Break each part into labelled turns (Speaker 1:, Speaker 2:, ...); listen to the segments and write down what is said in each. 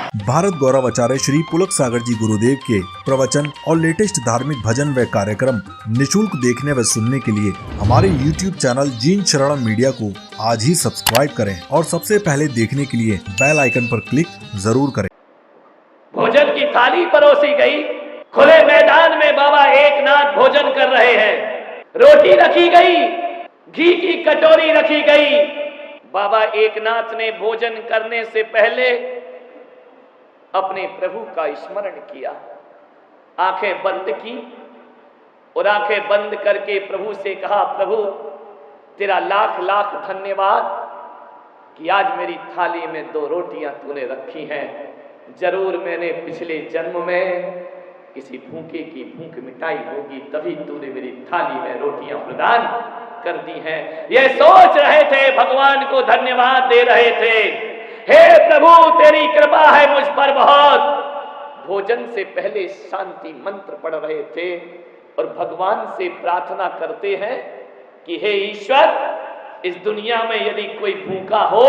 Speaker 1: भारत गौरव आचार्य श्री पुलक सागर जी गुरुदेव के प्रवचन और लेटेस्ट धार्मिक भजन व कार्यक्रम निशुल्क देखने व सुनने के लिए हमारे YouTube चैनल जीन शरणम मीडिया को आज ही सब्सक्राइब करें और सबसे पहले देखने के लिए बेल आइकन पर क्लिक जरूर करें।
Speaker 2: भोजन की थाली परोसी गई। खुले मैदान में बाबा एकनाथ भोजन कर रहे हैं। रोटी रखी गई, घी की कटोरी रखी गई। बाबा एकनाथ ने भोजन करने से पहले अपने प्रभु का स्मरण किया, आंखें बंद की और आंखें बंद करके प्रभु से कहा, प्रभु तेरा लाख लाख धन्यवाद कि आज मेरी थाली में 2 रोटियां तूने रखी हैं। जरूर मैंने पिछले जन्म में किसी भूखे की भूख मिटाई होगी, तभी तूने मेरी थाली में रोटियां प्रदान कर दी हैं। ये सोच रहे थे, भगवान को धन्यवाद दे रहे थे। हे प्रभु तेरी कृपा है मुझ पर बहुत। भोजन से पहले शांति मंत्र पढ़ रहे थे और भगवान से प्रार्थना करते हैं कि हे ईश्वर, इस दुनिया में यदि कोई भूखा हो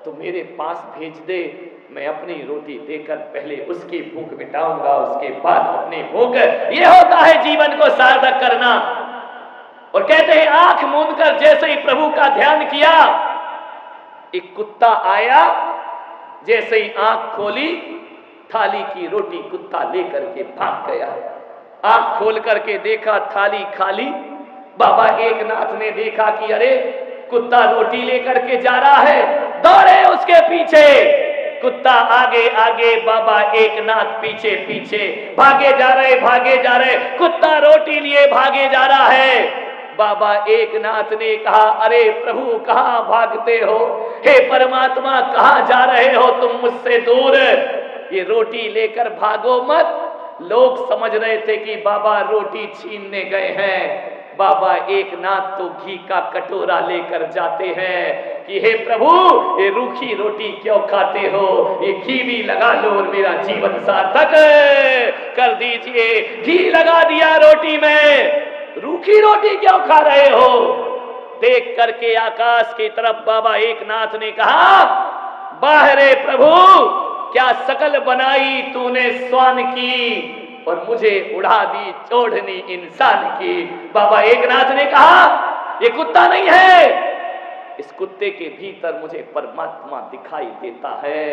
Speaker 2: तो मेरे पास भेज दे। मैं अपनी रोटी देकर पहले उसकी भूख मिटाऊंगा, उसके बाद अपनी भूख। ये होता है जीवन को सार्थक करना। और कहते हैं आंख मूंद कर जैसे ही प्रभु का ध्यान किया, एक कुत्ता आया, जैसे ही आंख खोली थाली की रोटी कुत्ता लेकर के भाग गया। आंख खोल करके देखा थाली खाली। बाबा एकनाथ ने देखा कि अरे कुत्ता रोटी लेकर के जा रहा है, दौड़े उसके पीछे। कुत्ता आगे आगे, बाबा एकनाथ पीछे पीछे, भागे जा रहे। कुत्ता रोटी लिए भागे जा रहा है। बाबा एकनाथ ने कहा, अरे प्रभु कहाँ भागते हो? हे परमात्मा कहाँ जा रहे हो तुम मुझसे दूर? ये रोटी लेकर भागो मत। लोग समझ रहे थे कि बाबा रोटी छीनने गए हैं। बाबा एकनाथ तो घी का कटोरा लेकर जाते हैं कि हे प्रभु ये रूखी रोटी क्यों खाते हो? ये घी भी लगा लो और मेरा जीवन सार्थक कर दीजिए। घी लगा दिया रोटी में। रूखी रोटी क्यों खा रहे हो? देख करके आकाश की तरफ बाबा एकनाथ ने कहा, बाहरे प्रभु क्या शकल बनाई तूने स्वान की और मुझे उड़ा दी चोढ़नी इंसान की। बाबा एकनाथ ने कहा, ये कुत्ता नहीं है, इस कुत्ते के भीतर मुझे परमात्मा दिखाई देता है।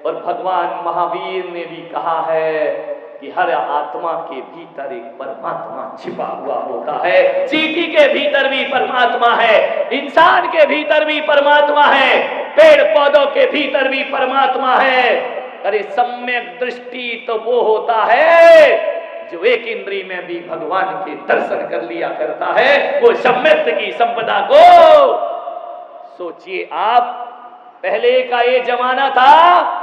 Speaker 2: और भगवान महावीर ने भी कहा है कि हर आत्मा के भीतर एक परमात्मा छिपा हुआ होता है। चींटी के भीतर भी परमात्मा है, इंसान के भीतर भी परमात्मा है, पेड़ पौधों के भीतर भी परमात्मा है। अरे सम्यक दृष्टि तो वो होता है जो एक इंद्री में भी भगवान के दर्शन कर लिया करता है, वो सम्यक की संपदा को। सोचिए आप, पहले का ये जमाना था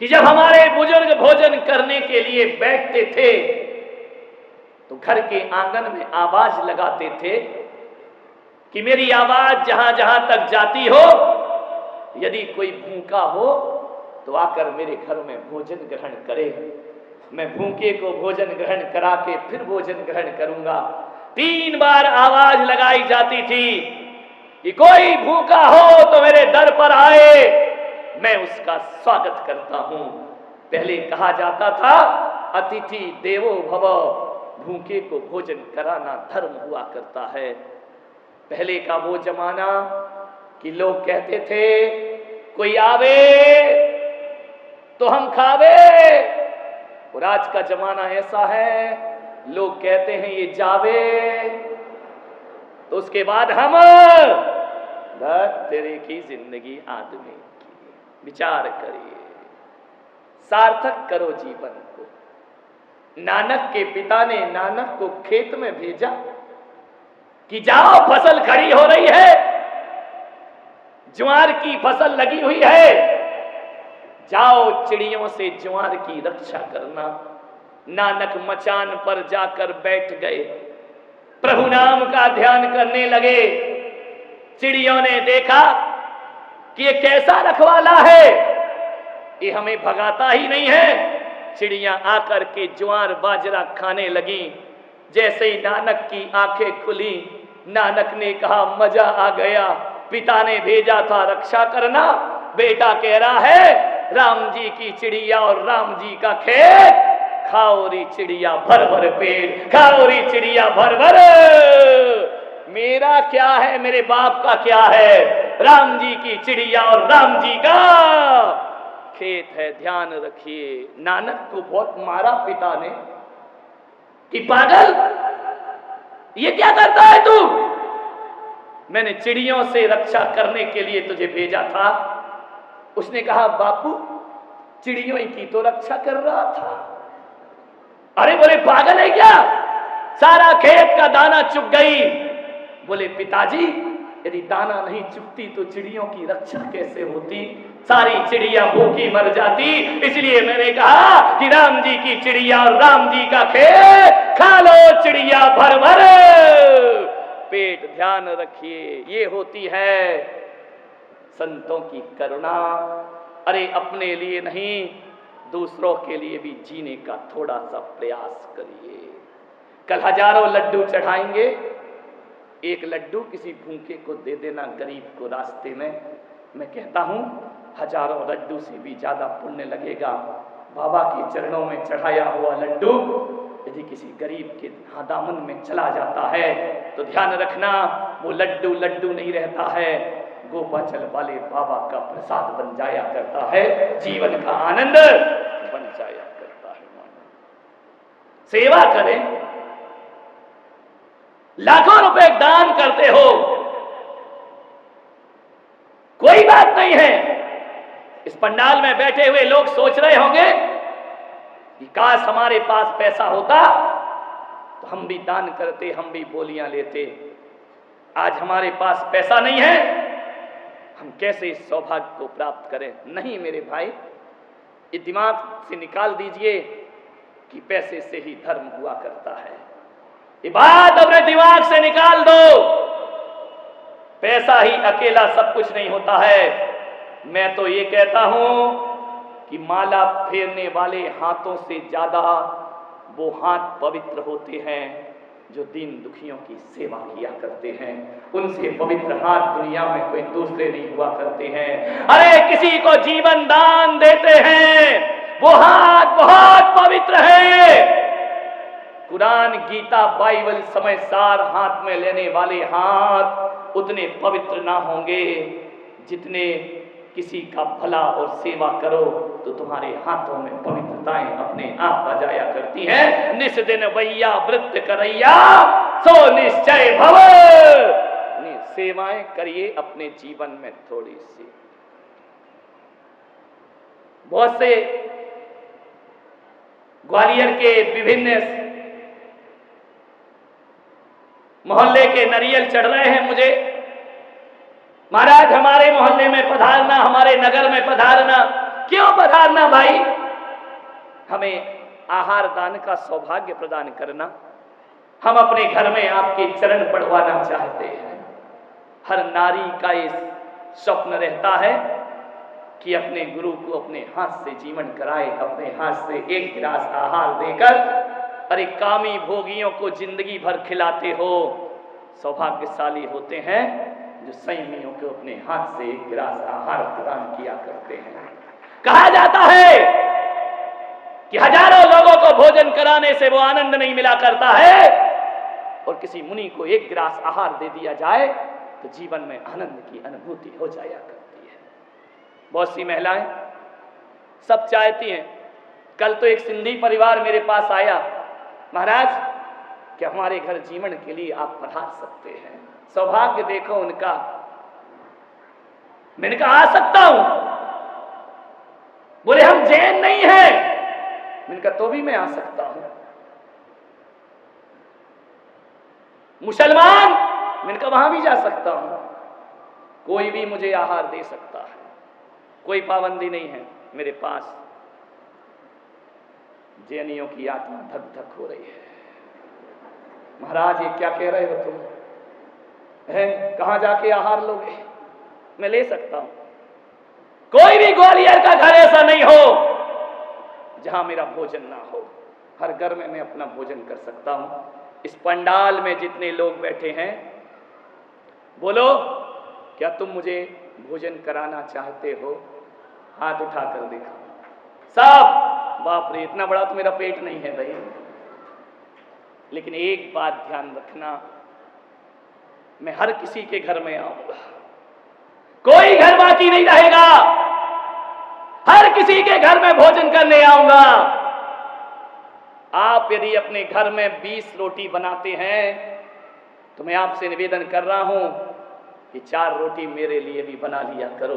Speaker 2: कि जब हमारे बुजुर्ग भोजन करने के लिए बैठते थे तो घर के आंगन में आवाज लगाते थे कि मेरी आवाज जहां जहां तक जाती हो, यदि कोई भूखा हो तो आकर मेरे घर में भोजन ग्रहण करे। मैं भूखे को भोजन ग्रहण करा के फिर भोजन ग्रहण करूंगा। 3 बार आवाज लगाई जाती थी कि कोई भूखा हो तो मेरे दर पर आए, मैं उसका स्वागत करता हूं। पहले कहा जाता था अतिथि देवो भव, भूखे को भोजन कराना धर्म हुआ करता है। पहले का वो जमाना कि लोग कहते थे कोई आवे तो हम खावे। और आज का जमाना ऐसा है, लोग कहते हैं ये जावे तो उसके बाद हम। तेरे की जिंदगी आदमी, विचार करिए, सार्थक करो जीवन को। नानक के पिता ने नानक को खेत में भेजा कि जाओ फसल खड़ी हो रही है, ज्वार की फसल लगी हुई है, जाओ चिड़ियों से ज्वार की रक्षा करना। नानक मचान पर जाकर बैठ गए, प्रभु नाम का ध्यान करने लगे। चिड़ियों ने देखा कि ये कैसा रखवाला है, ये हमें भगाता ही नहीं है। चिड़ियां आकर के ज्वार बाजरा खाने लगी। जैसे ही नानक की आंखें खुली, नानक ने कहा मजा आ गया, पिता ने भेजा था रक्षा करना, बेटा कह रहा है राम जी की चिड़िया और राम जी का खेत, खाओ री चिड़िया भर भर पेट, खाओ री चिड़िया भर भर। मेरा क्या है, मेरे बाप का क्या है, राम जी की चिड़िया और राम जी का खेत है। ध्यान रखिए, नानक को बहुत मारा पिता ने कि पागल ये क्या करता है तू, मैंने चिड़ियों से रक्षा करने के लिए तुझे भेजा था। उसने कहा बापू चिड़ियों की तो रक्षा कर रहा था। अरे बोले पागल है क्या, सारा खेत का दाना चुग गई। बोले पिताजी यदि दाना नहीं चुगती तो चिड़ियों की रक्षा कैसे होती, सारी चिड़िया भूखी मर जाती। इसलिए मैंने कहा कि राम जी की चिड़िया और राम जी का खेत, खा लो चिड़िया भर भर पेट। ध्यान रखिए, ये होती है संतों की करुणा। अरे अपने लिए नहीं, दूसरों के लिए भी जीने का थोड़ा सा प्रयास करिए। कल हजारों लड्डू चढ़ाएंगे, एक लड्डू किसी भूखे को दे देना, गरीब को रास्ते में। मैं कहता हूं हजारों लड्डू से भी ज्यादा पुण्य लगेगा बाबा के चरणों में चढ़ाया हुआ लड्डू यदि किसी गरीब के दामन में चला जाता है तो ध्यान रखना वो लड्डू लड्डू नहीं रहता है, गोपाचल वाले बाबा का प्रसाद बन जाया करता है, जीवन का आनंद बन जाया करता है। सेवा करें, लाखों रुपए दान करते हो, कोई बात नहीं है। इस पंडाल में बैठे हुए लोग सोच रहे होंगे कि काश हमारे पास पैसा होता तो हम भी दान करते, हम भी बोलियां लेते। आज हमारे पास पैसा नहीं है, हम कैसे इस सौभाग्य को प्राप्त करें। नहीं मेरे भाई, ये दिमाग से निकाल दीजिए कि पैसे से ही धर्म हुआ करता है। ये बात अपने दिमाग से निकाल दो, पैसा ही अकेला सब कुछ नहीं होता है। मैं तो ये कहता हूं कि माला फेरने वाले हाथों से ज्यादा वो हाथ पवित्र होते हैं जो दीन दुखियों की सेवा किया करते हैं। उनसे पवित्र हाथ दुनिया में कोई दूसरे नहीं हुआ करते हैं। अरे किसी को जीवन दान देते हैं, वो हाथ बहुत पवित्र है। कुरान, गीता, बाइबल समय सार हाथ में लेने वाले हाथ उतने पवित्र ना होंगे जितने किसी का भला और सेवा करो तो तुम्हारे हाथों में पवित्रताएं अपने आप आ जाया करती हैं। निस दिन वैया वृत्त करैया सो निश्चय भव। सेवाएं करिए अपने जीवन में थोड़ी सी। बहुत से ग्वालियर के विभिन्न मोहल्ले के नारियल चढ़ रहे हैं मुझे, महाराज हमारे मोहल्ले में पधारना, हमारे नगर में पधारना। क्यों पधारना भाई, हमें आहार दान का सौभाग्य प्रदान करना। हम अपने घर में आपके चरण पढ़वाना चाहते हैं। हर नारी का ये स्वप्न रहता है कि अपने गुरु को अपने हाथ से जीवन कराए, अपने हाथ से एक गिलास आहार देकर। अरे कामी भोगियों को जिंदगी भर खिलाते हो, सौभाग्यशाली होते हैं जो संयमियों को अपने हाथ से एक गिलास आहार प्रदान किया करते हैं। कहा जाता है कि हजारों लोगों को भोजन कराने से वो आनंद नहीं मिला करता है, और किसी मुनि को एक गिलास आहार दे दिया जाए तो जीवन में आनंद की अनुभूति हो जाया करती है। बहुत सी महिलाएं सब चाहती हैं। कल तो एक सिंधी परिवार मेरे पास आया, महाराज क्या हमारे घर जीवन के लिए आप पधार सकते हैं, सौभाग्य देखो उनका। मैंने कहा आ सकता हूं। बोले हम जैन नहीं हैं। मैंने कहा तो भी मैं आ सकता हूं। मुसलमान, मैंने कहा वहां भी जा सकता हूं। कोई भी मुझे आहार दे सकता है, कोई पाबंदी नहीं है मेरे पास। जैनियों की आत्मा धक धक हो रही है। महाराज ये क्या कह रहे हो तुम, है कहां जाके आहार लोगे? मैं ले सकता हूं। कोई भी ग्वालियर का घर ऐसा नहीं हो जहां मेरा भोजन ना हो। हर घर में मैं अपना भोजन कर सकता हूं। इस पंडाल में जितने लोग बैठे हैं, बोलो क्या तुम मुझे भोजन कराना चाहते हो? हाथ उठाकर देखो सब। बाप रे, इतना बड़ा तो मेरा पेट नहीं है भाई। लेकिन एक बात ध्यान रखना, मैं हर किसी के घर में आऊंगा, कोई घर बाकी नहीं रहेगा, हर किसी के घर में भोजन करने आऊंगा। आप यदि अपने घर में 20 रोटी बनाते हैं तो मैं आपसे निवेदन कर रहा हूं कि 4 रोटी मेरे लिए भी बना लिया करो।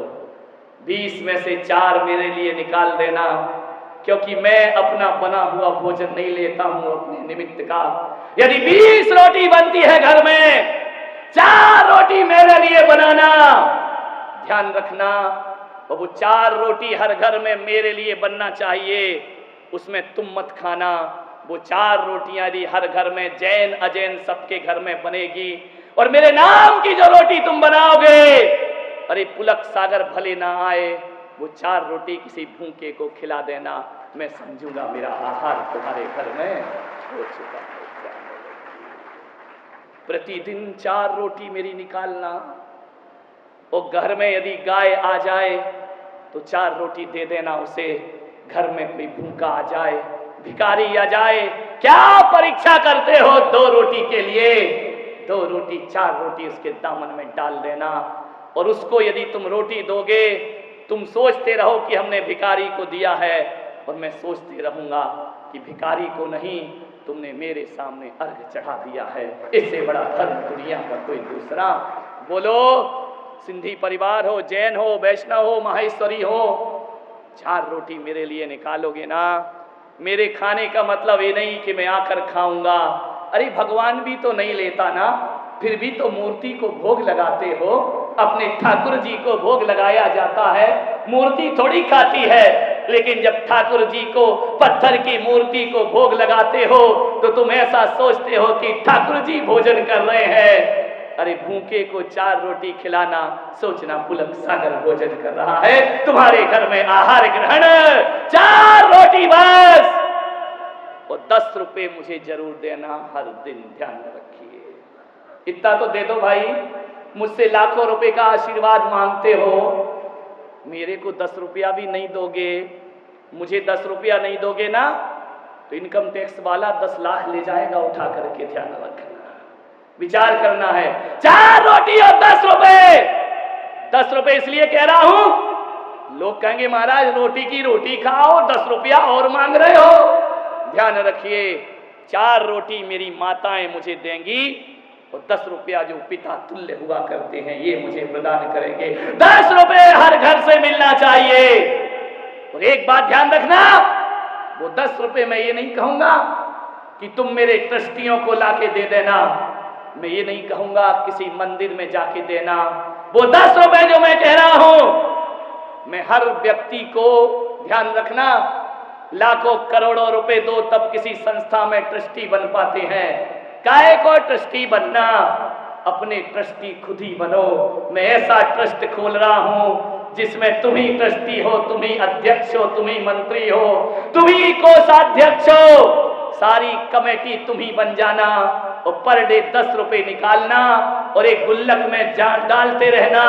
Speaker 2: 20 में से 4 मेरे लिए निकाल देना, क्योंकि मैं अपना बना हुआ भोजन नहीं लेता हूं अपने निमित्त का। यदि 20 रोटी बनती है घर में, 4 रोटी मेरे लिए बनाना। ध्यान रखना, वो 4 रोटी हर घर में मेरे लिए बनना चाहिए, उसमें तुम मत खाना। वो 4 रोटियां यदि हर घर में जैन अजैन सबके घर में बनेगी, और मेरे नाम की जो रोटी तुम बनाओगे, अरे पुलक सागर भले ना आए, वो 4 रोटी किसी भूखे को खिला देना, मैं समझूंगा मेरा आहार तुम्हारे घर में हो चुका है। प्रतिदिन 4 रोटी मेरी निकालना। और घर में यदि गाय आ जाए तो 4 रोटी दे देना उसे। घर में कोई भूखा आ जाए, भिखारी आ जाए, क्या परीक्षा करते हो 2 रोटी के लिए? 2 रोटी 4 रोटी उसके दामन में डाल देना। और उसको यदि तुम रोटी दोगे, तुम सोचते रहो कि हमने भिखारी को दिया है, और मैं सोचते रहूंगा कि भिखारी को नहीं, तुमने मेरे सामने अर्घ चढ़ा दिया है। इससे बड़ा धर्म दुनिया का कोई दूसरा। बोलो, सिंधी परिवार हो, जैन हो, वैष्णव हो, माहेश्वरी हो, 4 रोटी मेरे लिए निकालोगे ना? मेरे खाने का मतलब ये नहीं कि मैं आकर खाऊंगा। अरे भगवान भी तो नहीं लेता ना, फिर भी तो मूर्ति को भोग लगाते हो। अपने ठाकुर जी को भोग लगाया जाता है, मूर्ति थोड़ी खाती है। लेकिन जब ठाकुर जी को, पत्थर की मूर्ति को भोग लगाते हो, तो तुम ऐसा सोचते हो कि ठाकुर जी भोजन कर रहे हैं। अरे भूखे को 4 रोटी खिलाना, सोचना पुलक सागर भोजन कर रहा है। तुम्हारे घर में आहार ग्रहण 4 रोटी बस, और 10 रुपए मुझे जरूर देना हर दिन, ध्यान रखिए। इतना तो दे दो भाई, मुझसे लाखों रुपए का आशीर्वाद मांगते हो, मेरे को 10 रुपया भी नहीं दोगे, मुझे 10 रुपया नहीं दोगे ना, तो इनकम टैक्स वाला 10 लाख ले जाएगा उठा करके। ध्यान रखना, विचार करना है। 4 रोटी और 10 रुपए। 10 रुपए इसलिए कह रहा हूं, लोग कहेंगे महाराज रोटी की रोटी खाओ, 10 रुपया और मांग रहे हो। ध्यान रखिए, 4 रोटी मेरी माताएं मुझे देंगी, और 10 रुपया जो पिता तुल्य हुआ करते हैं ये मुझे प्रदान करेंगे। 10 रुपए हर घर से मिलना चाहिए। और एक बात ध्यान रखना, वो 10 रुपए मैं ये नहीं कहूंगा कि तुम मेरे ट्रस्टियों को लाके दे देना, मैं ये नहीं कहूंगा किसी मंदिर में जाके देना। वो 10 रुपए जो मैं कह रहा हूं, मैं हर व्यक्ति को, ध्यान रखना, लाखों करोड़ों रुपए दो तब किसी संस्था में ट्रस्टी बन पाते हैं। काहे को ट्रस्टी बनना, अपने ट्रस्टी खुद ही बनो। मैं ऐसा ट्रस्ट खोल रहा हूं जिसमें तुम ही ट्रस्टी हो, तुम ही अध्यक्ष हो, तुम ही मंत्री हो, तुम ही कोषाध्यक्ष हो, सारी कमेटी तुम ही बन जाना। और पर डे 10 रुपए निकालना और एक गुल्लक में डालते रहना।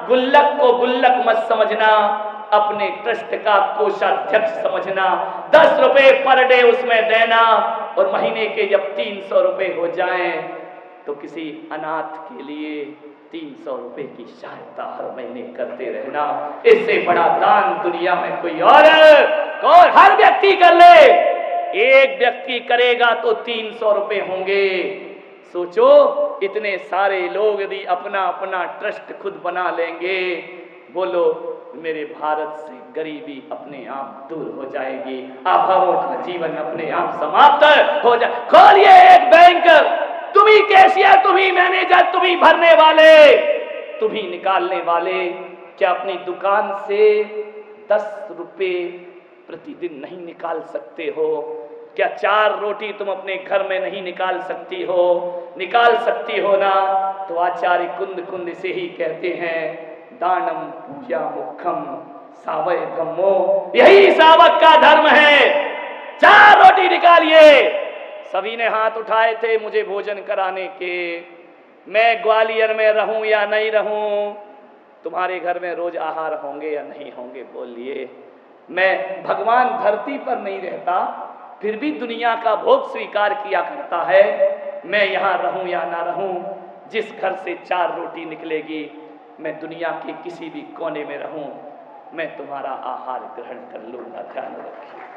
Speaker 2: गुल्लक को गुल्लक मत समझना, अपने ट्रस्ट का कोषाध्यक्ष समझना। 10 रुपए पर डे उसमें देना, और महीने के जब 300 रुपए हो जाएं तो किसी अनाथ के लिए 300 रुपए की सहायता हर महीने करते रहना। इससे बड़ा दान दुनिया में कोई और हर व्यक्ति कर ले। एक व्यक्ति करेगा तो 300 रुपए होंगे। सोचो, इतने सारे लोग यदि अपना अपना ट्रस्ट खुद बना लेंगे, बोलो मेरे भारत से गरीबी अपने आप दूर हो जाएगी, अभावों का जीवन अपने आप समाप्त हो जाए। खोलिए एक बैंक, तुम ही कैशियर, तुम ही मैनेजर, तुम ही भरने वाले, तुम ही निकालने वाले। क्या अपनी दुकान से 10 रुपए प्रतिदिन नहीं निकाल सकते हो? क्या 4 रोटी तुम अपने घर में नहीं निकाल सकती हो? निकाल सकती हो ना? तो आचार्य कुंद कुंद से ही कहते हैं, दानम पूजा मुखम सावय धम्मो, यही सावक का धर्म है। 4 रोटी निकालिए। सभी ने हाथ उठाए थे मुझे भोजन कराने के। मैं ग्वालियर में रहूं या नहीं रहूं, तुम्हारे घर में रोज आहार होंगे या नहीं होंगे बोलिए। मैं भगवान धरती पर नहीं रहता, फिर भी दुनिया का भोग स्वीकार किया करता है। मैं यहाँ रहूं या ना रहूं, जिस घर से 4 रोटी निकलेगी, मैं दुनिया के किसी भी कोने में रहूं, मैं तुम्हारा आहार ग्रहण कर लूंगा। ध्यान रखिए।